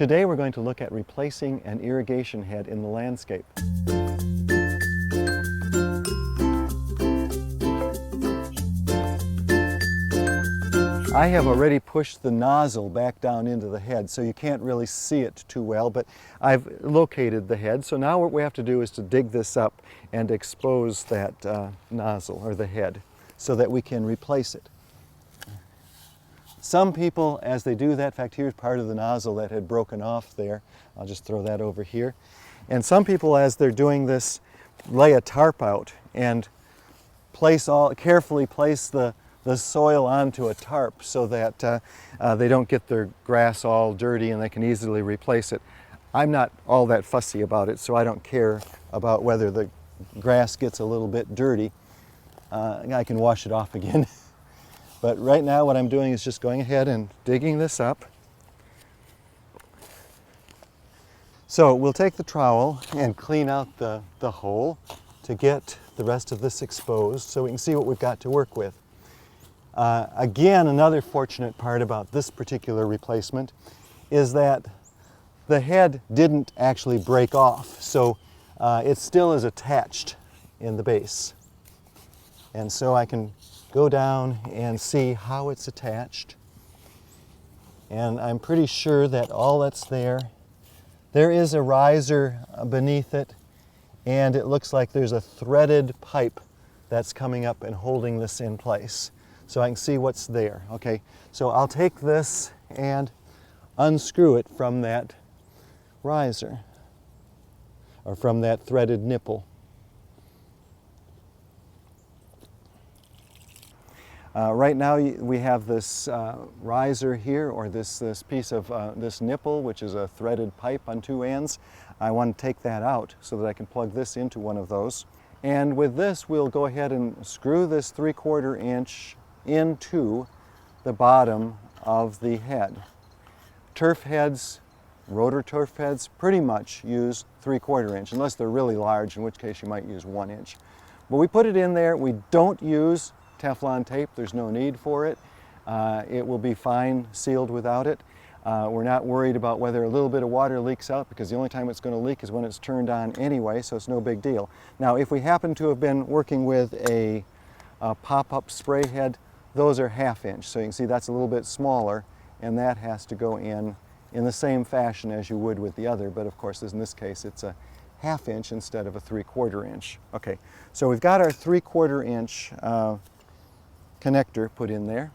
Today we're going to look at replacing an irrigation head in the landscape. I have already pushed the nozzle back down into the head, so you can't really see it too well, but I've located the head. So now what we have to do is to dig this up and expose that nozzle, or the head, so that we can replace it. Some people, as they do that, in fact, here's part of the nozzle that had broken off there. I'll just throw that over here. And some people, as they're doing this, lay a tarp out and carefully place the soil onto a tarp so that they don't get their grass all dirty and they can easily replace it. I'm not all that fussy about it, so I don't care about whether the grass gets a little bit dirty. I can wash it off again. But right now what I'm doing is just going ahead and digging this up. So we'll take the trowel and clean out the hole to get the rest of this exposed so we can see what we've got to work with. Again, another fortunate part about this particular replacement is that the head didn't actually break off, so it still is attached in the base. And so I can go down and see how it's attached. And I'm pretty sure that all that's there is a riser beneath it, and it looks like there's a threaded pipe that's coming up and holding this in place. So I can see what's there. Okay, so I'll take this and unscrew it from that riser, or from that threaded nipple. Right now we have this riser here, or this piece of this nipple, which is a threaded pipe on two ends. I want to take that out so that I can plug this into one of those. And with this we'll go ahead and screw this 3/4 inch into the bottom of the head. Turf heads, rotor turf heads, pretty much use 3/4 inch, unless they're really large, in which case you might use 1 inch. But we put it in there. We don't use Teflon tape. There's no need for it. It will be fine sealed without it. We're not worried about whether a little bit of water leaks out, because the only time it's going to leak is when it's turned on anyway, so it's no big deal. Now, if we happen to have been working with a pop-up spray head, those are 1/2 inch. So you can see that's a little bit smaller, and that has to go in the same fashion as you would with the other, but of course in this case it's a 1/2 inch instead of a 3/4 inch. Okay, so we've got our 3/4 inch connector put in there.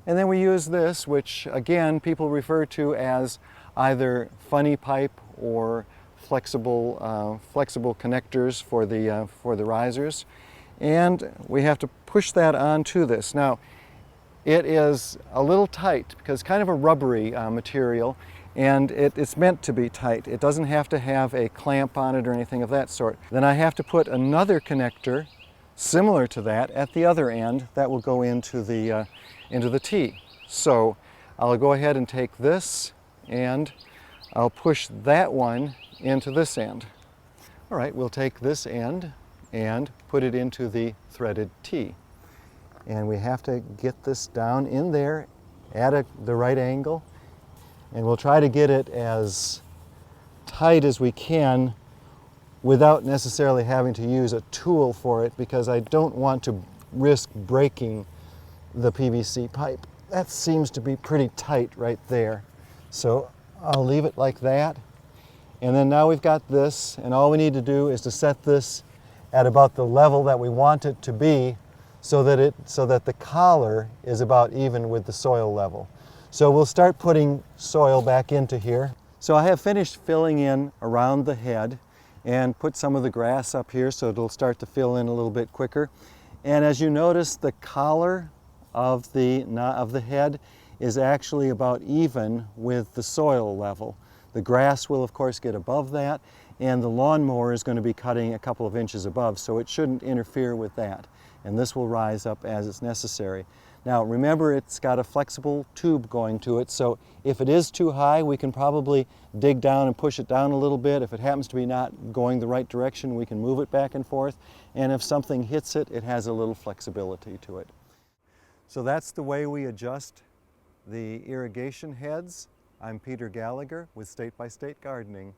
And then we use this, which again people refer to as either funny pipe or flexible connectors for the risers. And we have to push that onto this. Now, it is a little tight because it's kind of a rubbery material, and it's meant to be tight. It doesn't have to have a clamp on it or anything of that sort. Then I have to put another connector similar to that at the other end that will go into the T. So I'll go ahead and take this and I'll push that one into this end. All right, we'll take this end and put it into the threaded T. And we have to get this down in there at the right angle, and we'll try to get it as tight as we can without necessarily having to use a tool for it, because I don't want to risk breaking the PVC pipe. That seems to be pretty tight right there. So I'll leave it like that. And then now we've got this, and all we need to do is to set this at about the level that we want it to be, so that the collar is about even with the soil level. So we'll start putting soil back into here. So I have finished filling in around the head and put some of the grass up here so it'll start to fill in a little bit quicker. And as you notice, the collar of the head is actually about even with the soil level. The grass will of course get above that, and the lawnmower is going to be cutting a couple of inches above, so it shouldn't interfere with that. And this will rise up as it's necessary. Now remember, it's got a flexible tube going to it, so if it is too high, we can probably dig down and push it down a little bit. If it happens to be not going the right direction, we can move it back and forth. And if something hits it, it has a little flexibility to it. So that's the way we adjust the irrigation heads I'm Peter Gallagher with State by State Gardening.